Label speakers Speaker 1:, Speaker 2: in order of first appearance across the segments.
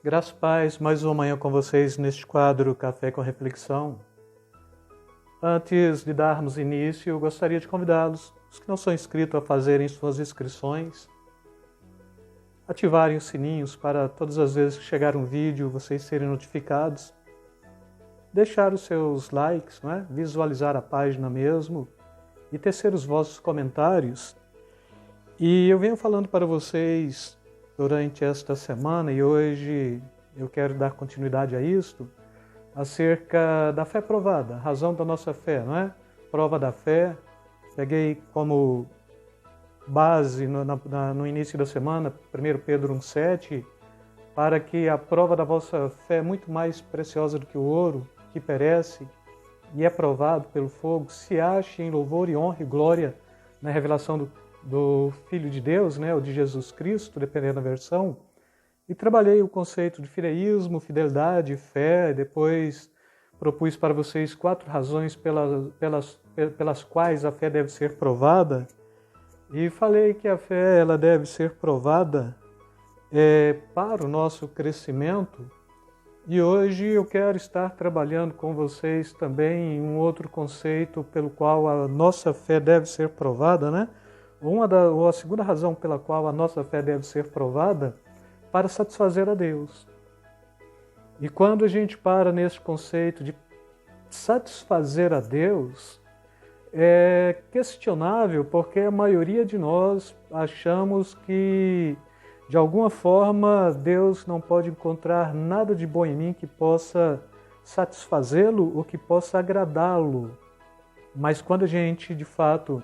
Speaker 1: Graças e paz, mais uma manhã com vocês neste quadro Café com Reflexão. Antes de darmos início, eu gostaria de convidá-los, os que não são inscritos, a fazerem suas inscrições, ativarem os sininhos para todas as vezes que chegar um vídeo vocês serem notificados, deixar os seus likes, visualizar a página mesmo e tecer os vossos comentários. E eu venho falando para vocês durante esta semana, e hoje eu quero dar continuidade a isto, acerca da fé provada, a razão da nossa fé, Prova da fé. Peguei como base no início da semana, 1 Pedro 1,7, para que a prova da vossa fé é muito mais preciosa do que o ouro, que perece e é provado pelo fogo, se ache em louvor e honra e glória na revelação do Filho de Deus, ou de Jesus Cristo, dependendo da versão, e trabalhei o conceito de fideísmo, fidelidade, fé, e depois propus para vocês 4 razões pelas quais a fé deve ser provada, e falei que a fé ela deve ser provada para o nosso crescimento, e hoje eu quero estar trabalhando com vocês também um outro conceito pelo qual a nossa fé deve ser provada, ou a segunda razão pela qual a nossa fé deve ser provada, para satisfazer a Deus. E quando a gente para nesse conceito de satisfazer a Deus, é questionável, porque a maioria de nós achamos que, de alguma forma, Deus não pode encontrar nada de bom em mim que possa satisfazê-lo ou que possa agradá-lo. Mas quando a gente, de fato,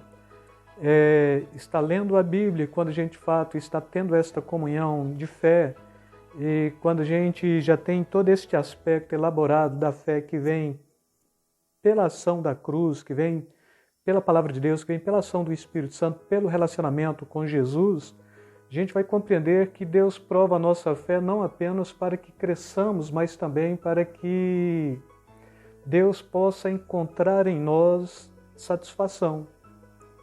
Speaker 1: está lendo a Bíblia, quando a gente de fato está tendo esta comunhão de fé, e quando a gente já tem todo este aspecto elaborado da fé que vem pela ação da cruz, que vem pela palavra de Deus, que vem pela ação do Espírito Santo, pelo relacionamento com Jesus, a gente vai compreender que Deus prova a nossa fé não apenas para que cresçamos, mas também para que Deus possa encontrar em nós satisfação.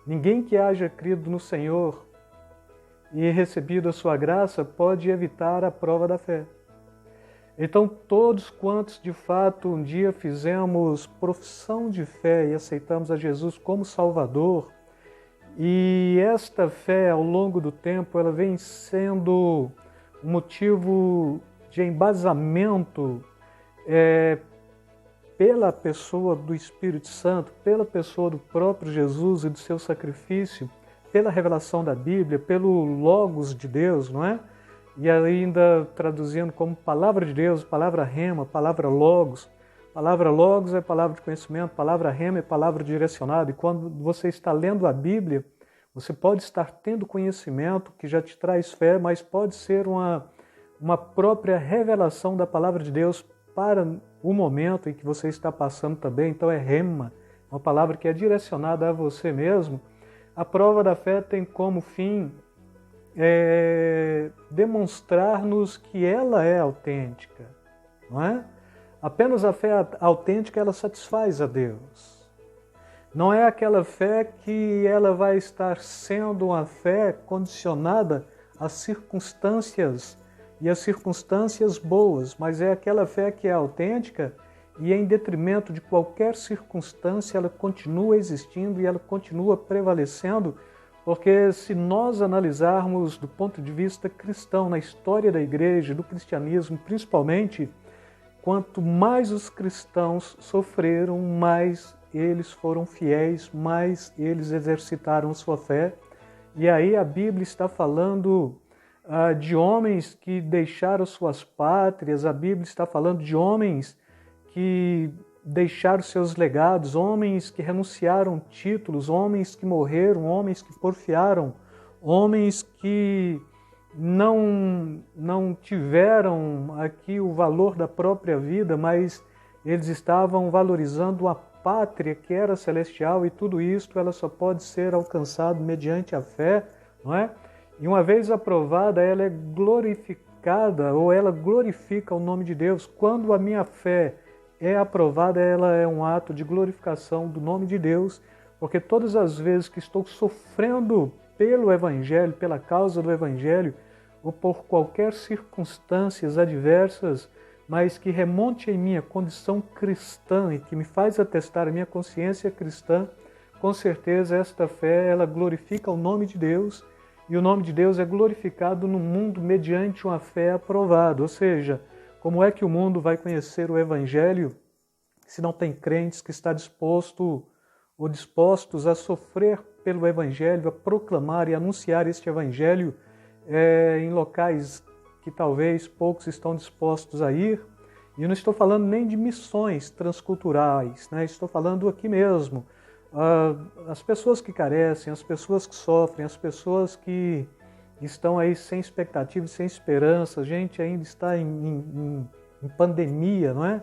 Speaker 1: Ninguém que haja crido no Senhor e recebido a sua graça pode evitar a prova da fé. Então, todos quantos de fato um dia fizemos profissão de fé e aceitamos a Jesus como Salvador, e esta fé ao longo do tempo ela vem sendo um motivo de embasamento pela pessoa do Espírito Santo, pela pessoa do próprio Jesus e do seu sacrifício, pela revelação da Bíblia, pelo Logos de Deus, E ainda traduzindo como palavra de Deus, palavra rema, palavra Logos. Palavra Logos é palavra de conhecimento, palavra rema é palavra direcionada. E quando você está lendo a Bíblia, você pode estar tendo conhecimento que já te traz fé, mas pode ser uma própria revelação da palavra de Deus para o momento em que você está passando também. Então é rema, uma palavra que é direcionada a você mesmo. A prova da fé tem como fim demonstrar-nos que ela é autêntica, não é? Apenas a fé autêntica ela satisfaz a Deus. Não é aquela fé que ela vai estar sendo uma fé condicionada às circunstâncias e as circunstâncias boas, mas é aquela fé que é autêntica e em detrimento de qualquer circunstância ela continua existindo e ela continua prevalecendo, porque se nós analisarmos do ponto de vista cristão, na história da igreja, do cristianismo principalmente, quanto mais os cristãos sofreram, mais eles foram fiéis, mais eles exercitaram sua fé. E aí a Bíblia está falando de homens que deixaram suas pátrias, a Bíblia está falando de homens que deixaram seus legados, homens que renunciaram títulos, homens que morreram, homens que porfiaram, homens que não tiveram aqui o valor da própria vida, mas eles estavam valorizando a pátria que era celestial, e tudo isso ela só pode ser alcançado mediante a fé, não é? E uma vez aprovada, ela é glorificada, ou ela glorifica o nome de Deus. Quando a minha fé é aprovada, ela é um ato de glorificação do nome de Deus, porque todas as vezes que estou sofrendo pelo Evangelho, pela causa do Evangelho, ou por qualquer circunstâncias adversas, mas que remonte em minha condição cristã e que me faz atestar a minha consciência cristã, com certeza esta fé ela glorifica o nome de Deus, e o nome de Deus é glorificado no mundo mediante uma fé aprovada. Ou seja, como é que o mundo vai conhecer o Evangelho se não tem crentes que está disposto ou dispostos a sofrer pelo Evangelho, a proclamar e anunciar este Evangelho em locais que talvez poucos estão dispostos a ir? E eu não estou falando nem de missões transculturais, né? Estou falando aqui mesmo. As pessoas que carecem, as pessoas que sofrem, as pessoas que estão aí sem expectativa, sem esperança, a gente ainda está em pandemia, não é?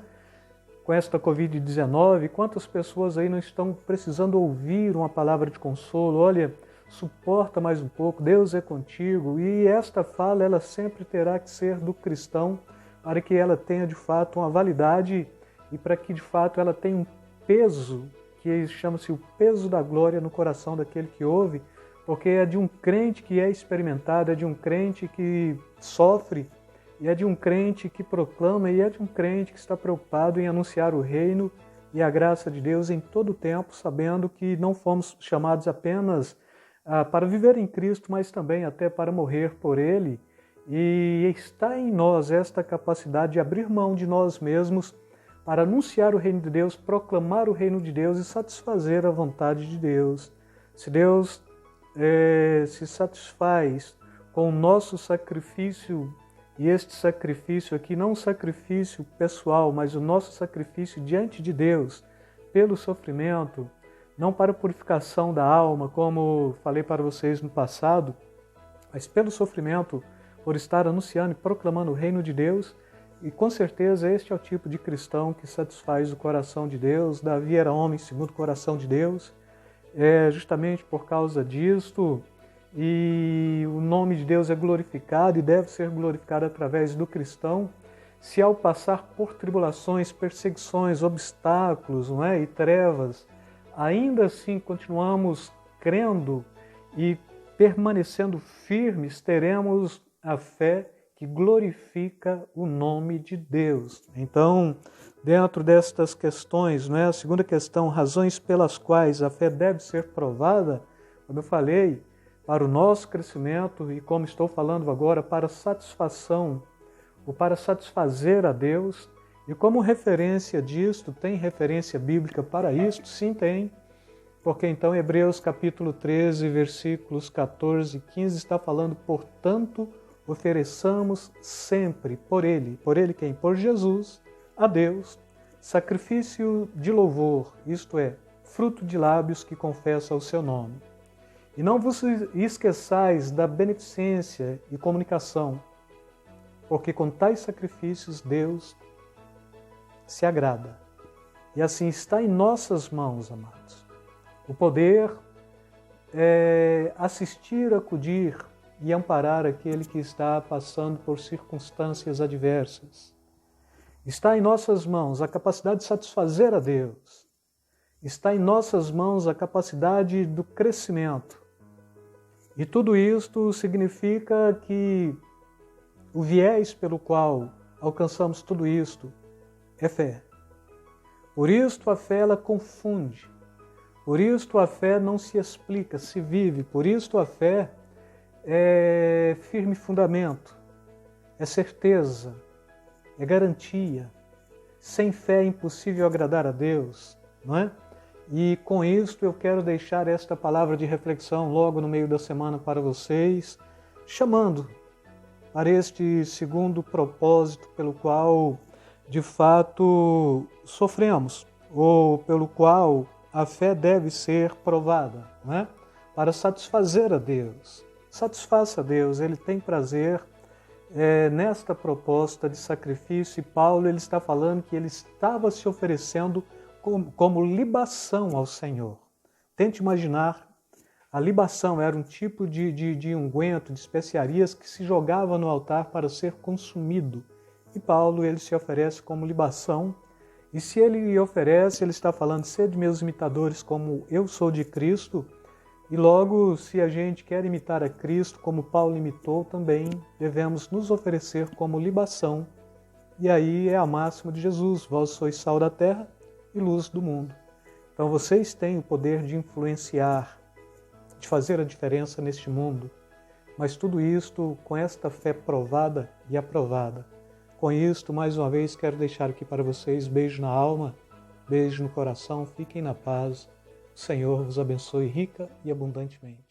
Speaker 1: Com esta Covid-19, quantas pessoas aí não estão precisando ouvir uma palavra de consolo? Olha, suporta mais um pouco, Deus é contigo. E esta fala, ela sempre terá que ser do cristão, para que ela tenha de fato uma validade e para que de fato ela tenha um peso, que chama-se o peso da glória no coração daquele que ouve, porque é de um crente que é experimentado, é de um crente que sofre, e é de um crente que proclama, e é de um crente que está preocupado em anunciar o reino e a graça de Deus em todo o tempo, sabendo que não fomos chamados apenas para viver em Cristo, mas também até para morrer por Ele. E está em nós esta capacidade de abrir mão de nós mesmos para anunciar o reino de Deus, proclamar o reino de Deus e satisfazer a vontade de Deus. Se Deus se satisfaz com o nosso sacrifício, e este sacrifício aqui não um sacrifício pessoal, mas o nosso sacrifício diante de Deus, pelo sofrimento, não para a purificação da alma, como falei para vocês no passado, mas pelo sofrimento, por estar anunciando e proclamando o reino de Deus. E com certeza este é o tipo de cristão que satisfaz o coração de Deus. Davi era homem segundo o coração de Deus. Justamente por causa disto, e o nome de Deus é glorificado e deve ser glorificado através do cristão, se ao passar por tribulações, perseguições, obstáculos, não é? E trevas, ainda assim continuamos crendo e permanecendo firmes, teremos a fé que glorifica o nome de Deus. Então, dentro destas questões, não é? A segunda questão, razões pelas quais a fé deve ser provada, como eu falei, para o nosso crescimento e, como estou falando agora, para satisfação ou para satisfazer a Deus. E como referência disto, tem referência bíblica para isto? Sim, tem. Porque então Hebreus capítulo 13, versículos 14 e 15 está falando, portanto, ofereçamos sempre por Ele quem? Por Jesus, a Deus, sacrifício de louvor, isto é, fruto de lábios que confessam o seu nome. E não vos esqueçais da beneficência e comunicação, porque com tais sacrifícios Deus se agrada. E assim está em nossas mãos, amados, o poder assistir, acudir e amparar aquele que está passando por circunstâncias adversas. Está em nossas mãos a capacidade de satisfazer a Deus. Está em nossas mãos a capacidade do crescimento. E tudo isto significa que o viés pelo qual alcançamos tudo isto é fé. Por isto a fé ela confunde. Por isto a fé não se explica, se vive. Por isto a fé é firme fundamento, é certeza, é garantia. Sem fé é impossível agradar a Deus, não é? E com isto eu quero deixar esta palavra de reflexão logo no meio da semana para vocês, chamando para este segundo propósito pelo qual de fato sofremos, ou pelo qual a fé deve ser provada, não é? Para satisfazer a Deus. Satisfaça a Deus, Ele tem prazer nesta proposta de sacrifício, e Paulo ele está falando que ele estava se oferecendo como libação ao Senhor. Tente imaginar, a libação era um tipo de unguento, de especiarias que se jogava no altar para ser consumido. E Paulo ele se oferece como libação, e se ele oferece, ele está falando, sede meus imitadores como eu sou de Cristo, E logo, se a gente quer imitar a Cristo como Paulo imitou, também devemos nos oferecer como libação. E aí é a máxima de Jesus: vós sois sal da terra e luz do mundo. Então vocês têm o poder de influenciar, de fazer a diferença neste mundo. Mas tudo isto com esta fé provada e aprovada. Com isto, mais uma vez, quero deixar aqui para vocês beijo na alma, beijo no coração, fiquem na paz. O Senhor vos abençoe rica e abundantemente.